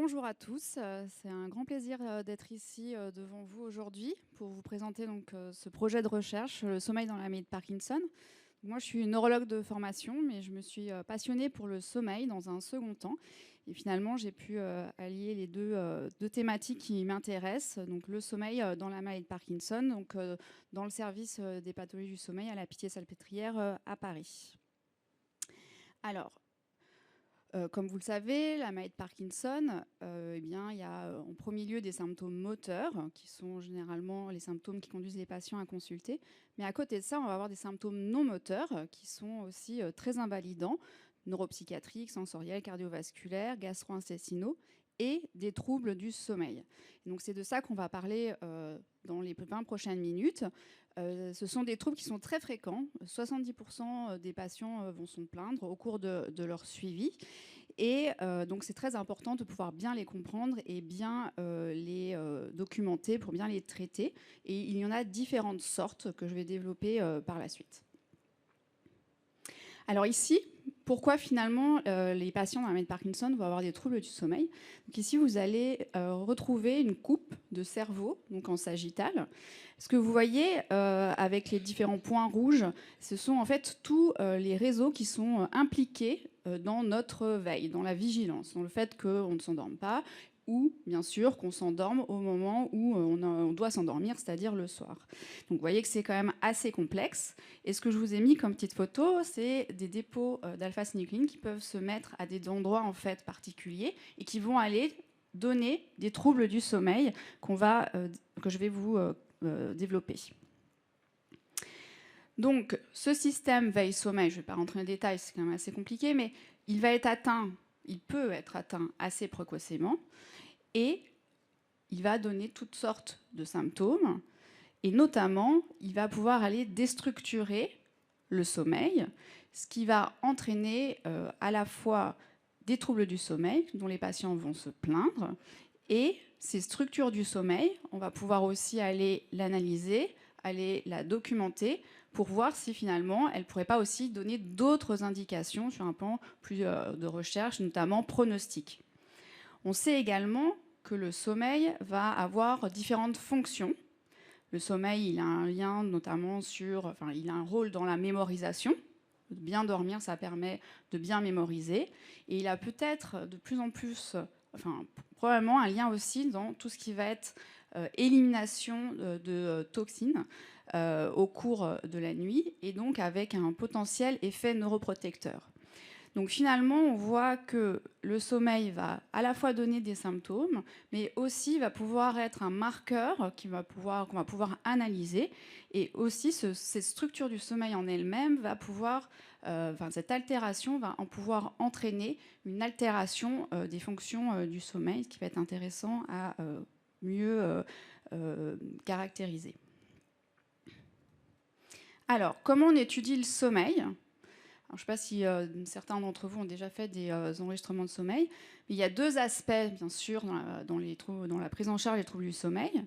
Bonjour à tous, c'est un grand plaisir d'être ici devant vous aujourd'hui pour vous présenter ce projet de recherche, le sommeil dans la maladie de Parkinson. Moi, je suis neurologue de formation, mais je me suis passionnée pour le sommeil dans un second temps. Et finalement, j'ai pu allier les deux thématiques qui m'intéressent, donc le sommeil dans la maladie de Parkinson, dans le service des pathologies du sommeil à la Pitié-Salpêtrière à Paris. Alors, comme vous le savez, la maladie de Parkinson, il y a en premier lieu des symptômes moteurs, qui sont généralement les symptômes qui conduisent les patients à consulter. Mais à côté de ça, on va avoir des symptômes non moteurs, qui sont aussi très invalidants, neuropsychiatriques, sensoriels, cardiovasculaires, gastro-intestinaux, et des troubles du sommeil. Et donc c'est de ça qu'on va parler dans les 20 prochaines minutes. Ce sont des troubles qui sont très fréquents. 70% des patients vont s'en plaindre au cours de leur suivi. Et donc, c'est très important de pouvoir bien les comprendre et bien les documenter pour bien les traiter. Et il y en a différentes sortes que je vais développer par la suite. Alors ici, pourquoi finalement les patients dans la maladie de Parkinson vont avoir des troubles du sommeil? Donc ici, vous allez retrouver une coupe de cerveau, donc en sagittal. Ce que vous voyez avec les différents points rouges, ce sont en fait tous les réseaux qui sont impliqués dans notre veille, dans la vigilance, dans le fait qu'on ne s'endorme pas, ou bien sûr qu'on s'endorme au moment où on doit s'endormir, c'est-à-dire le soir. Donc vous voyez que c'est quand même assez complexe. Et ce que je vous ai mis comme petite photo, c'est des dépôts d'alpha-synucléine qui peuvent se mettre à des endroits en fait particuliers et qui vont aller donner des troubles du sommeil que je vais vous développer. Donc, ce système veille-sommeil, je ne vais pas rentrer dans les détails, c'est quand même assez compliqué, mais il peut être atteint assez précocement et il va donner toutes sortes de symptômes. Et notamment, il va pouvoir aller déstructurer le sommeil, ce qui va entraîner à la fois des troubles du sommeil dont les patients vont se plaindre. Et ces structures du sommeil, on va pouvoir aussi aller l'analyser, aller la documenter pour voir si finalement elle ne pourrait pas aussi donner d'autres indications sur un plan plus de recherche, notamment pronostic. On sait également que le sommeil va avoir différentes fonctions. Le sommeil, il a un lien notamment il a un rôle dans la mémorisation. Bien dormir, ça permet de bien mémoriser. Et il a peut-être de plus en plus, probablement un lien aussi dans tout ce qui va être élimination de toxines au cours de la nuit, et donc avec un potentiel effet neuroprotecteur. Donc finalement, on voit que le sommeil va à la fois donner des symptômes, mais aussi va pouvoir être un marqueur qu'on va pouvoir analyser. Et aussi, cette structure du sommeil en elle-même va pouvoir, cette altération va en pouvoir entraîner une altération des fonctions du sommeil, ce qui va être intéressant à mieux caractériser. Alors, comment on étudie le sommeil ? Alors, je ne sais pas si certains d'entre vous ont déjà fait des enregistrements de sommeil, mais il y a deux aspects, bien sûr, dans la prise en charge des troubles du sommeil.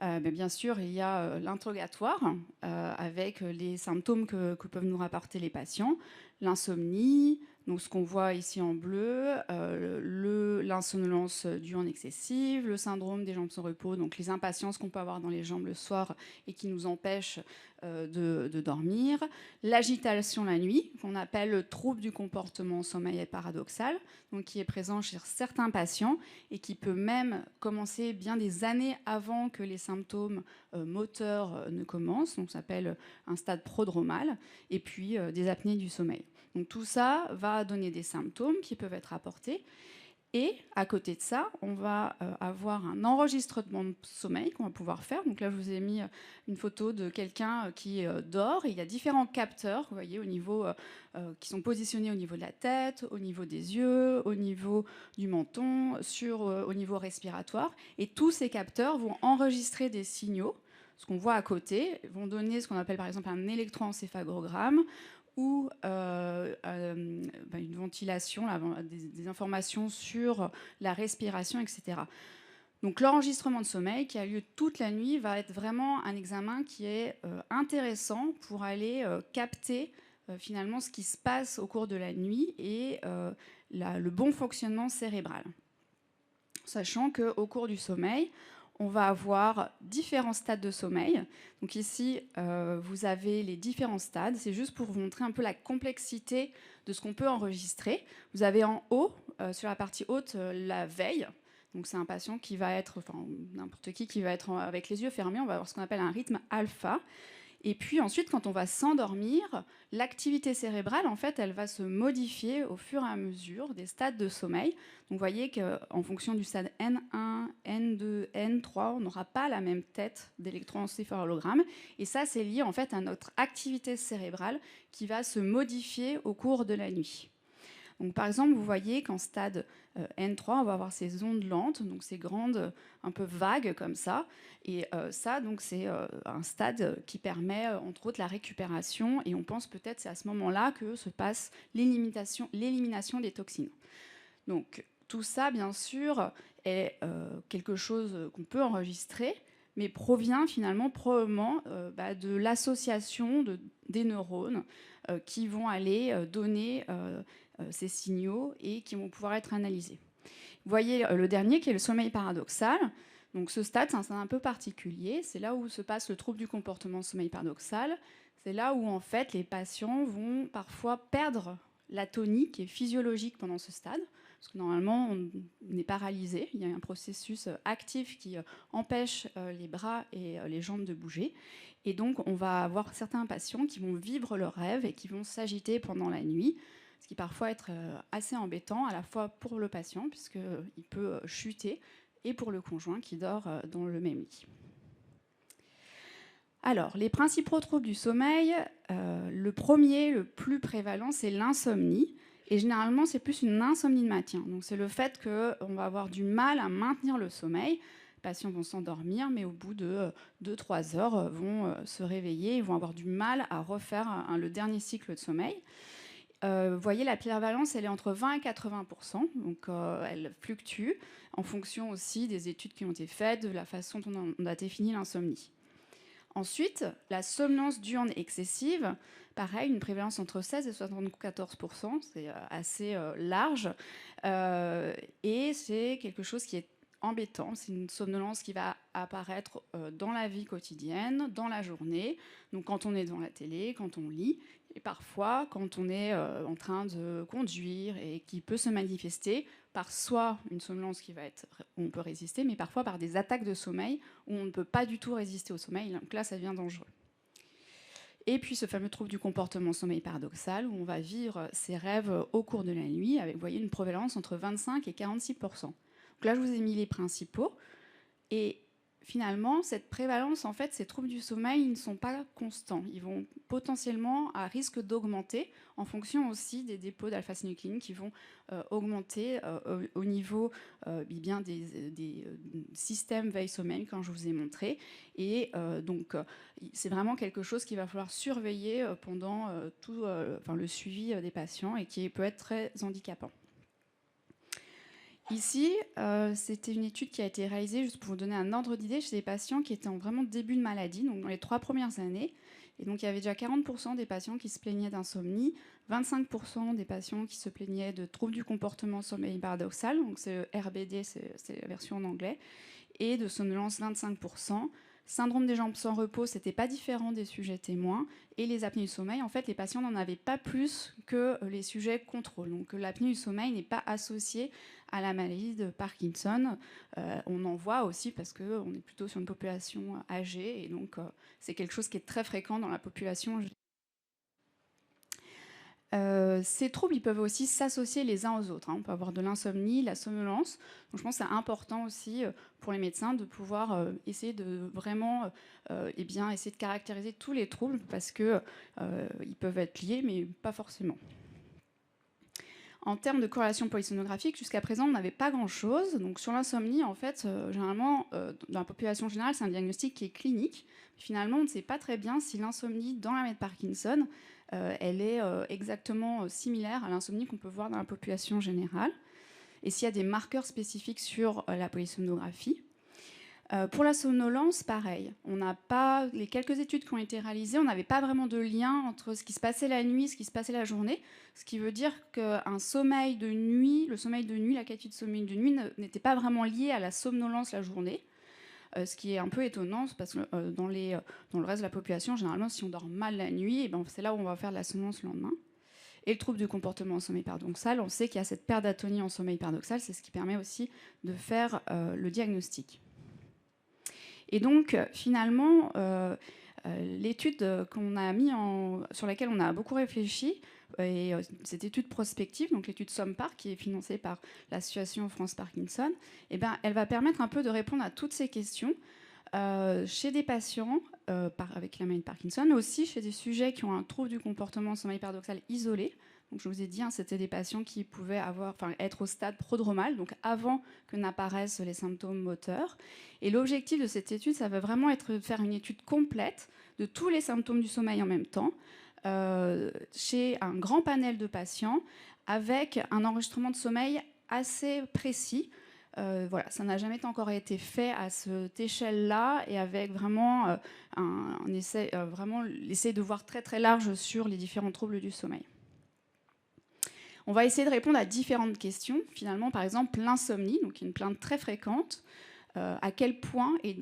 Mais bien sûr, il y a l'interrogatoire avec les symptômes que peuvent nous rapporter les patients, l'insomnie, donc ce qu'on voit ici en bleu, l'insomnolence diurne excessive, le syndrome des jambes sans repos, donc les impatiences qu'on peut avoir dans les jambes le soir et qui nous empêchent de dormir, l'agitation la nuit, qu'on appelle le trouble du comportement sommeil paradoxal, donc qui est présent chez certains patients et qui peut même commencer bien des années avant que les symptômes moteurs ne commencent, donc ça s'appelle un stade prodromal, et puis des apnées du sommeil. Donc tout ça va donner des symptômes qui peuvent être apportés. Et à côté de ça, on va avoir un enregistrement de sommeil qu'on va pouvoir faire. Donc là, je vous ai mis une photo de quelqu'un qui dort. Et il y a différents capteurs, vous voyez, qui sont positionnés au niveau de la tête, au niveau des yeux, au niveau du menton, au niveau respiratoire. Et tous ces capteurs vont enregistrer des signaux. Ce qu'on voit à côté vont donner ce qu'on appelle par exemple un électroencéphalogramme ou une ventilation, des informations sur la respiration, etc. Donc l'enregistrement de sommeil qui a lieu toute la nuit va être vraiment un examen qui est intéressant pour aller capter finalement ce qui se passe au cours de la nuit et le bon fonctionnement cérébral. sachant qu'au cours du sommeil, on va avoir différents stades de sommeil. Donc ici, vous avez les différents stades. C'est juste pour vous montrer un peu la complexité de ce qu'on peut enregistrer. Vous avez en haut, sur la partie haute, la veille. Donc c'est un patient qui va être, enfin n'importe qui va être avec les yeux fermés. On va avoir ce qu'on appelle un rythme alpha. Et puis ensuite, quand on va s'endormir, l'activité cérébrale, en fait, elle va se modifier au fur et à mesure des stades de sommeil. Donc vous voyez qu'en fonction du stade N1, N2, N3, on n'aura pas la même tête d'électroencéphalogramme. Et ça, c'est lié en fait à notre activité cérébrale qui va se modifier au cours de la nuit. Donc, par exemple, vous voyez qu'en stade N3, on va avoir ces ondes lentes, donc ces grandes, un peu vagues comme ça. Et ça, donc, c'est un stade qui permet, entre autres, la récupération. Et on pense peut-être c'est à ce moment-là que se passe l'élimination des toxines. Donc, tout ça, bien sûr, est quelque chose qu'on peut enregistrer, mais provient finalement probablement de l'association des neurones qui vont aller donner ces signaux et qui vont pouvoir être analysés. Vous voyez le dernier qui est le sommeil paradoxal. Donc ce stade, c'est un stade un peu particulier. C'est là où se passe le trouble du comportement sommeil paradoxal. C'est là où en fait les patients vont parfois perdre la tonie qui est physiologique pendant ce stade. Parce que normalement, on est paralysé. Il y a un processus actif qui empêche les bras et les jambes de bouger. Et donc, on va avoir certains patients qui vont vivre leur rêve et qui vont s'agiter pendant la nuit, ce qui parfois être assez embêtant, à la fois pour le patient, puisqu'il peut chuter, et pour le conjoint qui dort dans le même lit. Alors, les principaux troubles du sommeil, le premier, le plus prévalent, c'est l'insomnie. Et généralement, c'est plus une insomnie de maintien. Donc, c'est le fait qu'on va avoir du mal à maintenir le sommeil. Les patients vont s'endormir, mais au bout de 2-3 heures, vont se réveiller et vont avoir du mal à refaire le dernier cycle de sommeil. Vous voyez, la prévalence, elle est entre 20 et 80%, donc elle fluctue en fonction aussi des études qui ont été faites, de la façon dont on a défini l'insomnie. Ensuite, la somnolence diurne excessive, pareil, une prévalence entre 16 et 74%, c'est assez large, et c'est quelque chose qui est embêtant. C'est une somnolence qui va apparaître dans la vie quotidienne, dans la journée, donc quand on est devant la télé, quand on lit, et parfois quand on est en train de conduire et qui peut se manifester par soit une somnolence où on peut résister, mais parfois par des attaques de sommeil où on ne peut pas du tout résister au sommeil. Donc là, ça devient dangereux. Et puis ce fameux trouble du comportement sommeil paradoxal, où on va vivre ses rêves au cours de la nuit, avec, vous voyez, une prévalence entre 25 et 46%. Donc là, je vous ai mis les principaux. Et finalement, cette prévalence, en fait, ces troubles du sommeil, ils ne sont pas constants. Ils vont potentiellement à risque d'augmenter en fonction aussi des dépôts d'alpha-synucléine qui vont augmenter au niveau bien des systèmes veille-sommeil, quand je vous ai montré. Et donc, c'est vraiment quelque chose qu'il va falloir surveiller pendant tout le suivi des patients et qui peut être très handicapant. Ici, c'était une étude qui a été réalisée, juste pour vous donner un ordre d'idée, chez des patients qui étaient en vraiment début de maladie, donc dans les 3 premières années. Et donc, il y avait déjà 40% des patients qui se plaignaient d'insomnie, 25% des patients qui se plaignaient de troubles du comportement sommeil paradoxal, donc c'est RBD, c'est la version en anglais, et de somnolence 25%. Syndrome des jambes sans repos, c'était pas différent des sujets témoins. Et les apnées du sommeil, en fait, les patients n'en avaient pas plus que les sujets contrôle. Donc l'apnée du sommeil n'est pas associée à la maladie de Parkinson. On en voit aussi parce qu'on est plutôt sur une population âgée. Et donc c'est quelque chose qui est très fréquent dans la population. Ces troubles, ils peuvent aussi s'associer les uns aux autres. On peut avoir de l'insomnie, la somnolence. Donc, je pense que c'est important aussi pour les médecins de pouvoir essayer de vraiment essayer de caractériser tous les troubles parce qu'ils peuvent être liés, mais pas forcément. En termes de corrélation polysomnographique, jusqu'à présent, on n'avait pas grand-chose. Donc, sur l'insomnie, en fait, généralement, dans la population générale, c'est un diagnostic qui est clinique. Finalement, on ne sait pas très bien si l'insomnie dans la maladie de Parkinson, elle est exactement similaire à l'insomnie qu'on peut voir dans la population générale. Et s'il y a des marqueurs spécifiques sur la polysomnographie. Pour la somnolence, pareil. On n'a pas, les quelques études qui ont été réalisées, on n'avait pas vraiment de lien entre ce qui se passait la nuit et ce qui se passait la journée. Ce qui veut dire qu'un sommeil de nuit, le sommeil de nuit, la qualité de sommeil de nuit n'était pas vraiment lié à la somnolence la journée. Ce qui est un peu étonnant, parce que dans le reste de la population, généralement, si on dort mal la nuit, et ben, c'est là où on va faire de la somnolence le lendemain. Et le trouble du comportement en sommeil paradoxal, on sait qu'il y a cette perte d'atonie en sommeil paradoxal, c'est ce qui permet aussi de faire le diagnostic. Et donc, finalement, l'étude qu'on a sur laquelle on a beaucoup réfléchi, et cette étude prospective, donc l'étude SOMPAR, qui est financée par l'association France Parkinson, eh ben, elle va permettre un peu de répondre à toutes ces questions chez des patients avec la maladie de Parkinson, mais aussi chez des sujets qui ont un trouble du comportement en sommeil paradoxal isolé. Donc, je vous ai dit, c'était des patients qui pouvaient être au stade prodromal, donc avant que n'apparaissent les symptômes moteurs. Et l'objectif de cette étude, ça va vraiment être de faire une étude complète de tous les symptômes du sommeil en même temps, chez un grand panel de patients, avec un enregistrement de sommeil assez précis. Voilà, ça n'a jamais encore été fait à cette échelle-là, et avec vraiment un essai, vraiment l'essai de voir très très large sur les différents troubles du sommeil. On va essayer de répondre à différentes questions. Finalement, par exemple, l'insomnie, donc une plainte très fréquente. À quel point et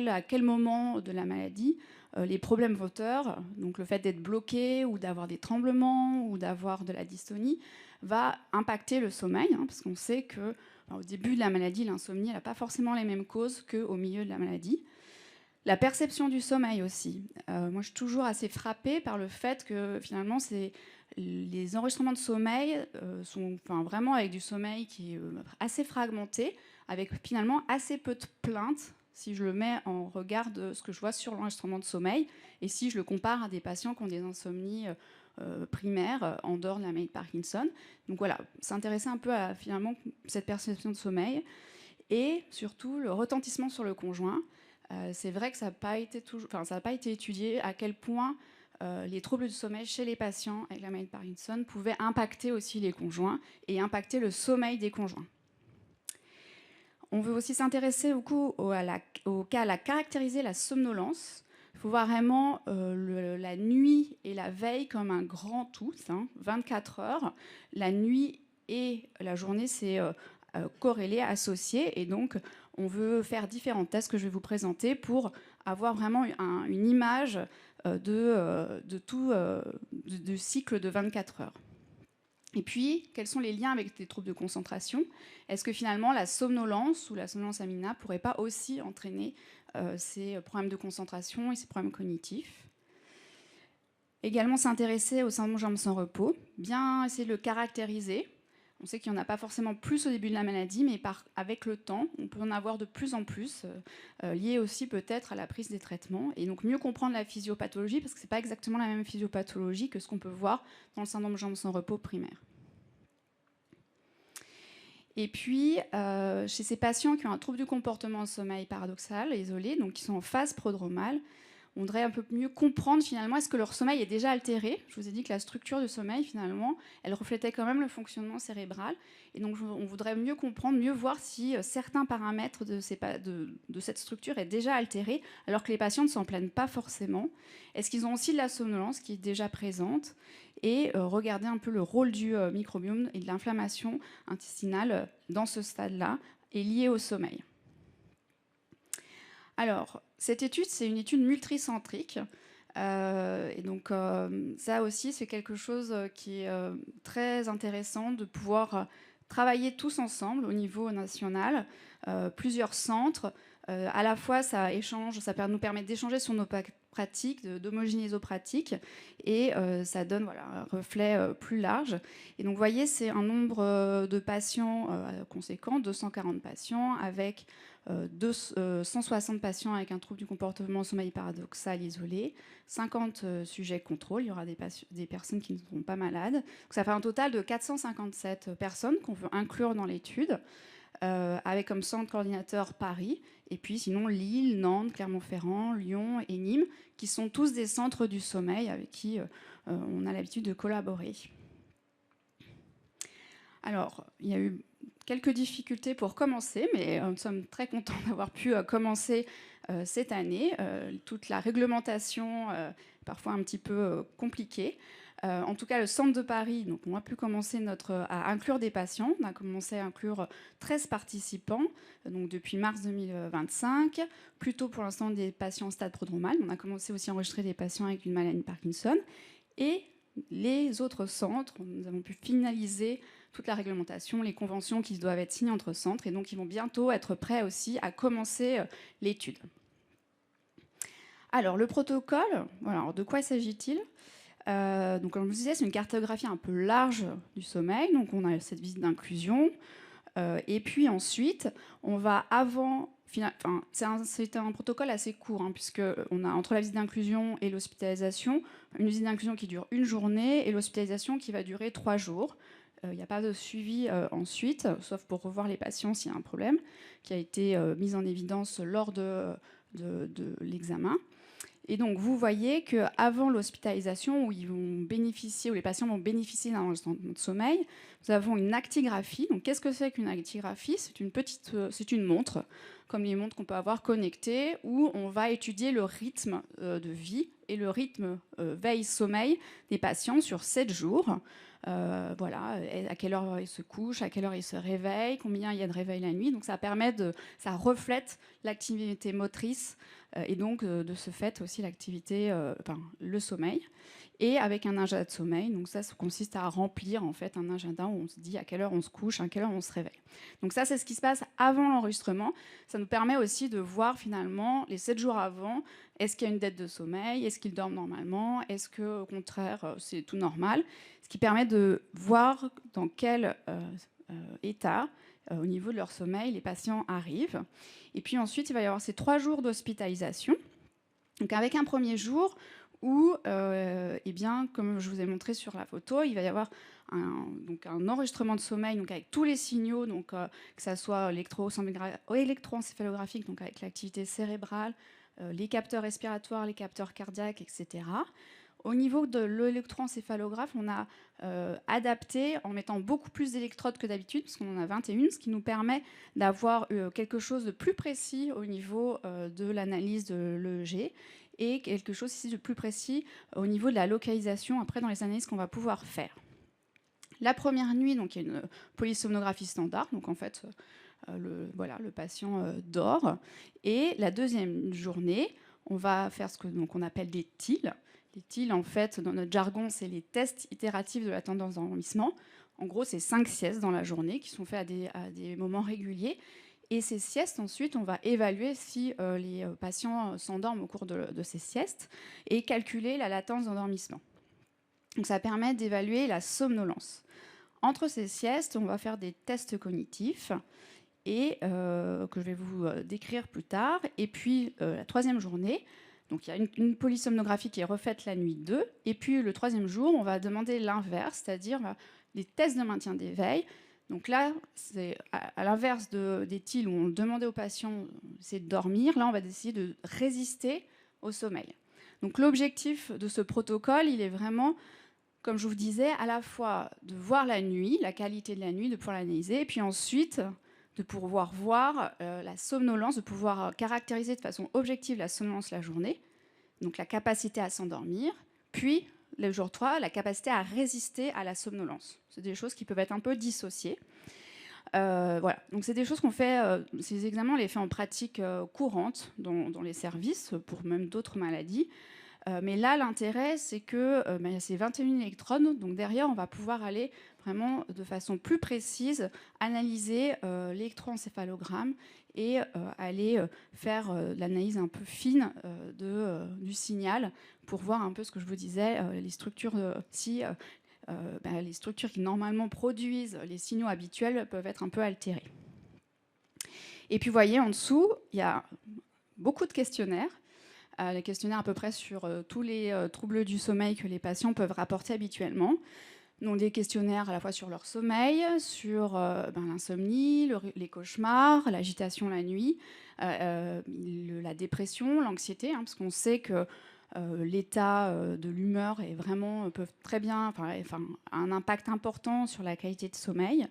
à quel moment de la maladie les problèmes moteurs, donc le fait d'être bloqué ou d'avoir des tremblements ou d'avoir de la dystonie, va impacter le sommeil, parce qu'on sait que au début de la maladie, l'insomnie n'a pas forcément les mêmes causes qu'au milieu de la maladie. La perception du sommeil aussi. Moi, je suis toujours assez frappée par le fait que finalement, les enregistrements de sommeil sont vraiment avec du sommeil qui est assez fragmenté, avec finalement assez peu de plaintes, si je le mets en regard de ce que je vois sur l'enregistrement de sommeil, et si je le compare à des patients qui ont des insomnies primaires en dehors de la maladie de Parkinson. Donc voilà, s'intéresser un peu à finalement cette perception de sommeil, et surtout le retentissement sur le conjoint. C'est vrai que ça n'a pas été étudié à quel point les troubles du sommeil chez les patients avec la maladie de Parkinson pouvaient impacter aussi les conjoints et impacter le sommeil des conjoints. On veut aussi s'intéresser à caractériser la somnolence. Il faut voir vraiment la nuit et la veille comme un grand tout, 24 heures. La nuit et la journée, c'est corrélé, associé, et donc on veut faire différents tests que je vais vous présenter pour avoir vraiment une image du cycle de 24 heures. Et puis, quels sont les liens avec les troubles de concentration? Est-ce que finalement la somnolence ou la somnolence amina ne pourrait pas aussi entraîner ces problèmes de concentration et ces problèmes cognitifs? Également s'intéresser au syndrome jambes sans repos, bien essayer de le caractériser. On sait qu'il n'y en a pas forcément plus au début de la maladie, mais avec le temps, on peut en avoir de plus en plus, lié aussi peut-être à la prise des traitements. Et donc mieux comprendre la physiopathologie, parce que ce n'est pas exactement la même physiopathologie que ce qu'on peut voir dans le syndrome jambes sans repos primaire. Et puis, chez ces patients qui ont un trouble du comportement en sommeil paradoxal, isolé, donc qui sont en phase prodromale, on voudrait un peu mieux comprendre finalement est-ce que leur sommeil est déjà altéré. Je vous ai dit que la structure du sommeil, finalement, elle reflétait quand même le fonctionnement cérébral. Et donc on voudrait mieux comprendre, mieux voir si certains paramètres de cette structure est déjà altéré, alors que les patients ne s'en plaignent pas forcément. Est-ce qu'ils ont aussi de la somnolence qui est déjà présente? Et regarder un peu le rôle du microbiome et de l'inflammation intestinale dans ce stade-là est lié au sommeil. Alors, cette étude, c'est une étude multicentrique. Et donc, ça aussi, c'est quelque chose qui est très intéressant de pouvoir travailler tous ensemble au niveau national, plusieurs centres. À la fois, ça nous permet d'échanger sur nos pratiques, d'homogénéiser nos pratiques, et ça donne un reflet plus large. Et donc, vous voyez, c'est un nombre de patients conséquent, 240 patients, avec 160 patients avec un trouble du comportement sommeil paradoxal isolé, 50 sujets contrôle, il y aura des personnes qui ne seront pas malades. Donc ça fait un total de 457 personnes qu'on veut inclure dans l'étude, avec comme centre coordinateur Paris, et puis sinon Lille, Nantes, Clermont-Ferrand, Lyon et Nîmes, qui sont tous des centres du sommeil avec qui on a l'habitude de collaborer. Alors, il y a eu quelques difficultés pour commencer, mais nous sommes très contents d'avoir pu commencer cette année. Toute la réglementation, parfois un petit peu compliquée. En tout cas, le centre de Paris, donc on a pu commencer à inclure des patients. On a commencé à inclure 13 participants donc depuis mars 2025. Plutôt pour l'instant des patients en stade prodromal. On a commencé aussi à enregistrer des patients avec une maladie de Parkinson. Et les autres centres, nous avons pu finaliser toute la réglementation, les conventions qui doivent être signées entre centres. Et donc, ils vont bientôt être prêts aussi à commencer l'étude. Alors, le protocole, voilà, alors de quoi s'agit-il ? Donc, comme je vous disais, c'est une cartographie un peu large du sommeil. Donc, on a cette visite d'inclusion. Et puis ensuite, on va c'est un protocole assez court, hein, puisqu'on a entre la visite d'inclusion et l'hospitalisation, une visite d'inclusion qui dure une journée et l'hospitalisation qui va durer 3 jours. Il n'y a pas de suivi ensuite, sauf pour revoir les patients s'il y a un problème, qui a été mis en évidence lors de l'examen. Et donc, vous voyez qu'avant l'hospitalisation, où les patients vont bénéficier d'un enregistrement de sommeil, nous avons une actigraphie. Donc, qu'est-ce que c'est qu'une actigraphie ? C'est une montre, comme les montres qu'on peut avoir connectées, où on va étudier le rythme de vie et le rythme veille-sommeil des patients sur 7 jours. Voilà, à quelle heure ils se couchent, à quelle heure ils se réveillent, combien il y a de réveils la nuit. Donc, ça reflète l'activité motrice et donc de ce fait aussi le sommeil, et avec un agenda de sommeil. Donc ça consiste à remplir en fait un agenda où on se dit à quelle heure on se couche, à quelle heure on se réveille. Donc ça, c'est ce qui se passe avant l'enregistrement. Ça nous permet aussi de voir finalement les 7 jours avant, est-ce qu'il y a une dette de sommeil, est-ce qu'ils dorment normalement, est-ce que au contraire c'est tout normal, ce qui permet de voir dans quel état au niveau de leur sommeil les patients arrivent. Et puis ensuite, il va y avoir ces 3 jours d'hospitalisation. Donc avec un premier jour où, eh bien, comme je vous ai montré sur la photo, il va y avoir un enregistrement de sommeil donc avec tous les signaux, donc, que ce soit électroencéphalographique, donc avec l'activité cérébrale, les capteurs respiratoires, les capteurs cardiaques, etc. Au niveau de l'électroencéphalographe, on a adapté en mettant beaucoup plus d'électrodes que d'habitude, parce qu'on en a 21, ce qui nous permet d'avoir quelque chose de plus précis au niveau de l'analyse de l'EEG et quelque chose ici de plus précis au niveau de la localisation après dans les analyses qu'on va pouvoir faire. La première nuit, donc, il y a une polysomnographie standard, donc en fait, le patient dort. Et la deuxième journée, on va faire donc, on appelle des TIL. Les TIL, en fait, dans notre jargon, c'est les tests itératifs de la tendance d'endormissement. En gros, c'est 5 siestes dans la journée qui sont faits à des moments réguliers. Et ces siestes, ensuite, on va évaluer si les patients s'endorment au cours de ces siestes et calculer la latence d'endormissement. Donc ça permet d'évaluer la somnolence. Entre ces siestes, on va faire des tests cognitifs et que je vais vous décrire plus tard. Et puis la troisième journée, donc il y a une polysomnographie qui est refaite la nuit 2. Et puis le troisième jour, on va demander l'inverse, c'est-à-dire les tests de maintien d'éveil. Donc là, c'est à l'inverse des TIL où on demandait aux patients de dormir. Là, on va décider de résister au sommeil. Donc l'objectif de ce protocole, il est vraiment, comme je vous disais, à la fois de voir la nuit, la qualité de la nuit, de pouvoir l'analyser, et puis ensuite de pouvoir voir la somnolence, de pouvoir caractériser de façon objective la somnolence la journée, donc la capacité à s'endormir, puis le jour 3, la capacité à résister à la somnolence. C'est des choses qui peuvent être un peu dissociées. Voilà, donc c'est des choses qu'on fait, ces examens on les fait en pratique courante dans les services, pour même d'autres maladies. Mais là, l'intérêt, c'est que c'est 21 électrodes. Donc derrière, on va pouvoir aller vraiment de façon plus précise analyser l'électroencéphalogramme et aller faire l'analyse un peu fine du signal pour voir un peu ce que je vous disais, les structures, les structures qui normalement produisent les signaux habituels peuvent être un peu altérées. Et puis, vous voyez, en dessous, il y a beaucoup de questionnaires. Les questionnaires à peu près sur tous les troubles du sommeil que les patients peuvent rapporter habituellement. Donc des questionnaires à la fois sur leur sommeil, sur l'insomnie, les cauchemars, l'agitation la nuit, la dépression, l'anxiété, hein, parce qu'on sait que l'état de l'humeur est vraiment, peuvent très bien, a un impact important sur la qualité de sommeil.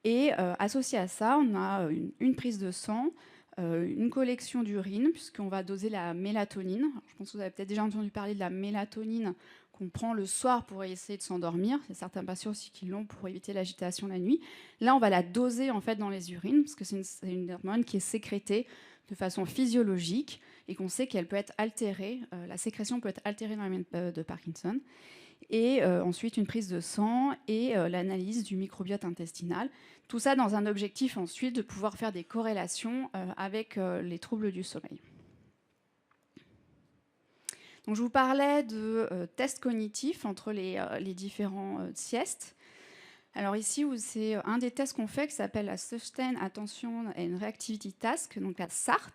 Et associé à ça, on a une prise de sang, une collection d'urine, puisqu'on va doser la mélatonine. Alors, je pense que vous avez peut-être déjà entendu parler de la mélatonine qu'on prend le soir pour essayer de s'endormir. Il y a certains patients aussi qui l'ont pour éviter l'agitation la nuit. Là, on va la doser en fait dans les urines, parce que c'est une hormone qui est sécrétée de façon physiologique et qu'on sait qu'elle peut être altérée, la sécrétion peut être altérée dans la maladie de Parkinson. Et ensuite une prise de sang et l'analyse du microbiote intestinal. Tout ça dans un objectif ensuite de pouvoir faire des corrélations avec les troubles du sommeil. Donc, je vous parlais de tests cognitifs entre les différents siestes. Alors ici, c'est un des tests qu'on fait qui s'appelle la Sustained Attention and Reactivity Task, donc la SART.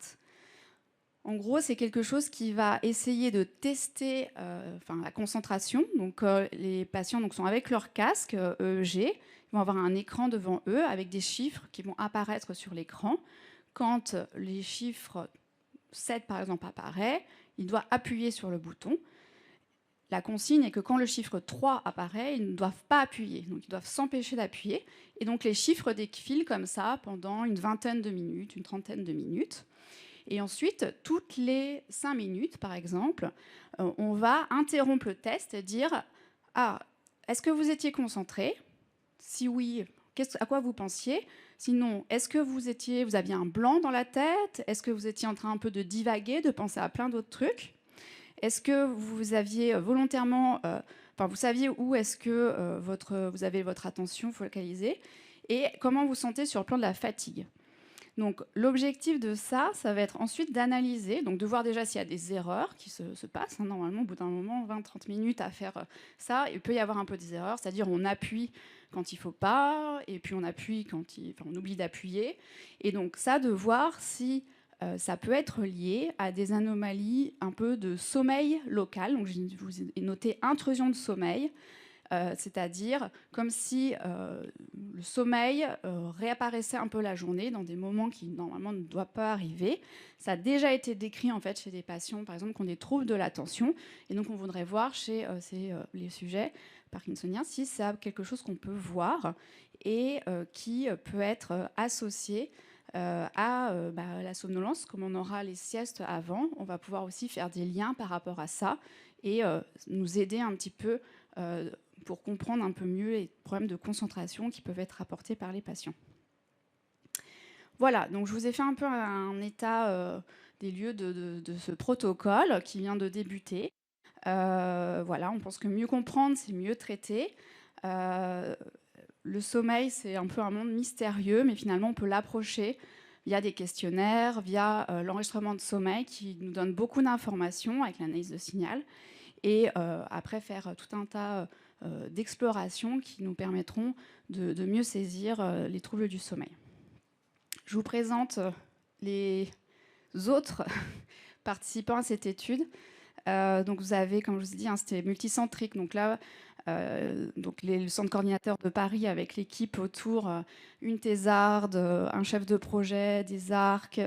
En gros, c'est quelque chose qui va essayer de tester la concentration. Donc, les patients sont avec leur casque EEG. Ils vont avoir un écran devant eux avec des chiffres qui vont apparaître sur l'écran. Quand les chiffres 7, par exemple, apparaît, il doit appuyer sur le bouton. La consigne est que quand le chiffre 3 apparaît, ils ne doivent pas appuyer. Donc, ils doivent s'empêcher d'appuyer. Et donc, les chiffres défilent comme ça pendant une vingtaine de minutes, une trentaine de minutes. Et ensuite, toutes les 5 minutes, par exemple, on va interrompre le test et dire « Ah, est-ce que vous étiez concentré ? Si oui, à quoi vous pensiez ? Sinon, est-ce que vous aviez un blanc dans la tête ? Est-ce que vous étiez en train un peu de divaguer, de penser à plein d'autres trucs ? Est-ce que vous aviez volontairement... vous saviez où est-ce que vous avez votre attention focalisée ? Et comment vous sentez sur le plan de la fatigue ? Donc, l'objectif de ça va être ensuite d'analyser, donc de voir déjà s'il y a des erreurs qui se passent. Normalement, au bout d'un moment, 20-30 minutes à faire ça, il peut y avoir un peu des erreurs, c'est-à-dire on appuie quand il ne faut pas, et puis on appuie quand on oublie d'appuyer. Et donc ça, de voir si ça peut être lié à des anomalies un peu de sommeil local. Donc, je vous ai noté intrusion de sommeil. C'est-à-dire comme si le sommeil réapparaissait un peu la journée dans des moments qui normalement ne doivent pas arriver. Ça a déjà été décrit en fait chez des patients, par exemple, qui ont des troubles de l'attention, et donc on voudrait voir chez les sujets parkinsoniens si c'est quelque chose qu'on peut voir et qui peut être associé à la somnolence. Comme on aura les siestes avant, on va pouvoir aussi faire des liens par rapport à ça et nous aider un petit peu pour comprendre un peu mieux les problèmes de concentration qui peuvent être rapportés par les patients. Voilà, donc je vous ai fait un peu un état des lieux de ce protocole qui vient de débuter. Voilà, on pense que mieux comprendre, c'est mieux traiter. Le sommeil, c'est un peu un monde mystérieux, mais finalement, on peut l'approcher via des questionnaires, via l'enregistrement de sommeil qui nous donne beaucoup d'informations avec l'analyse de signal. Et après, faire tout un tas d'explorations qui nous permettront de mieux saisir les troubles du sommeil. Je vous présente les autres participants à cette étude. Donc vous avez, comme je vous ai dit, c'était multicentrique. Donc là, le centre coordinateur de Paris avec l'équipe autour, une thésarde, un chef de projet, des ARC,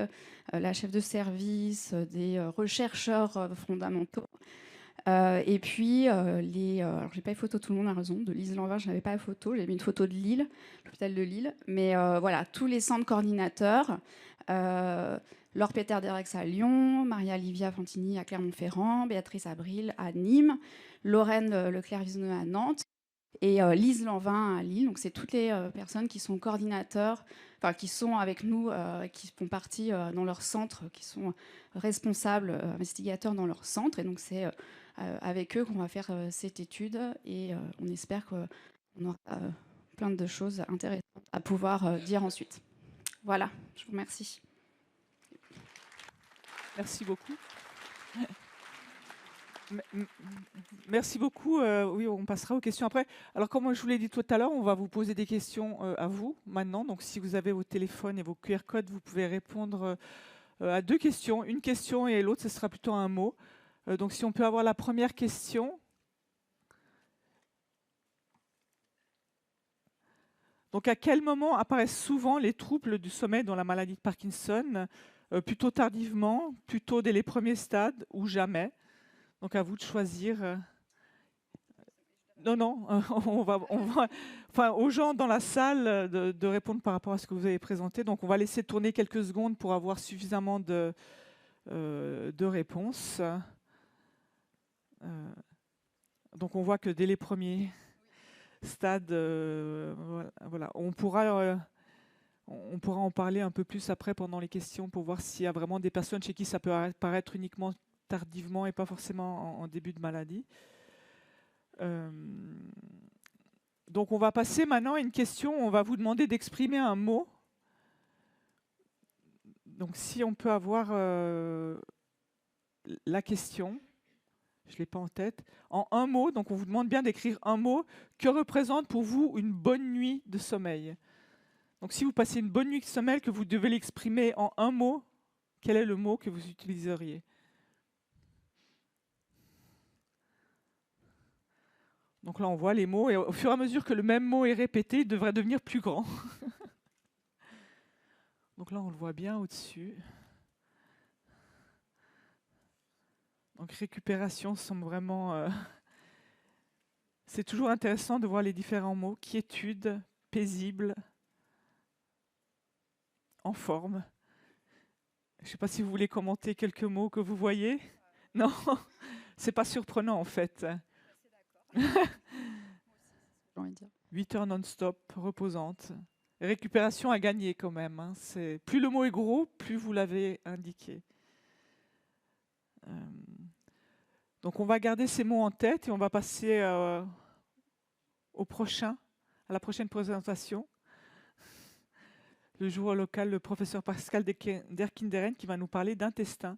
la chef de service, des chercheurs fondamentaux. Et puis, alors j'ai pas les photos de tout le monde, a raison. De Lise Lanvin, je n'avais pas la photo. J'ai mis une photo de Lille, l'hôpital de Lille. Mais voilà, tous les centres coordinateurs. Laure Peter Derex à Lyon, Maria-Livia Fantini à Clermont-Ferrand, Béatrice Abril à Nîmes, Lorraine Leclerc-Vizeneux à Nantes et Lise Lanvin à Lille. Donc, c'est toutes les personnes qui sont coordinateurs, qui sont avec nous, qui font partie dans leur centre, qui sont responsables, investigateurs dans leur centre. Et donc, c'est avec eux qu'on va faire cette étude et on espère qu'on aura plein de choses intéressantes à pouvoir dire ensuite. Voilà, je vous remercie. Merci beaucoup. Merci beaucoup. Oui, on passera aux questions après. Alors, comme je vous l'ai dit tout à l'heure, on va vous poser des questions à vous maintenant. Donc, si vous avez vos téléphones et vos QR codes, vous pouvez répondre à 2 questions. Une question et l'autre, ce sera plutôt un mot. Donc, si on peut avoir la première question. Donc, à quel moment apparaissent souvent les troubles du sommeil dans la maladie de Parkinson ? Plutôt tardivement, plutôt dès les premiers stades ou jamais. Donc, à vous de choisir. Non, non, enfin, aux gens dans la salle de répondre par rapport à ce que vous avez présenté. Donc, on va laisser tourner quelques secondes pour avoir suffisamment de réponses. Donc, on voit que dès les premiers stades, voilà, on pourra en parler un peu plus après pendant les questions pour voir s'il y a vraiment des personnes chez qui ça peut apparaître uniquement tardivement et pas forcément en début de maladie. Donc on va passer maintenant à une question, on va vous demander d'exprimer un mot. Donc si on peut avoir la question, je ne l'ai pas en tête, en un mot, donc on vous demande bien d'écrire un mot. Que représente pour vous une bonne nuit de sommeil? Donc si vous passez une bonne nuit de sommeil, que vous devez l'exprimer en un mot, quel est le mot que vous utiliseriez? Donc là, on voit les mots, et au fur et à mesure que le même mot est répété, il devrait devenir plus grand. Donc là, on le voit bien au-dessus. Donc récupération semble vraiment... C'est toujours intéressant de voir les différents mots. Quiétude, paisible, en forme. Je ne sais pas si vous voulez commenter quelques mots que vous voyez. Non, c'est pas surprenant en fait. 8 heures non-stop, reposante. Récupération à gagner quand même. Hein. Plus le mot est gros, plus vous l'avez indiqué. Donc on va garder ces mots en tête et on va passer au prochain, à la prochaine présentation. Le joueur local, le professeur Pascal Derkinderen, qui va nous parler d'intestin.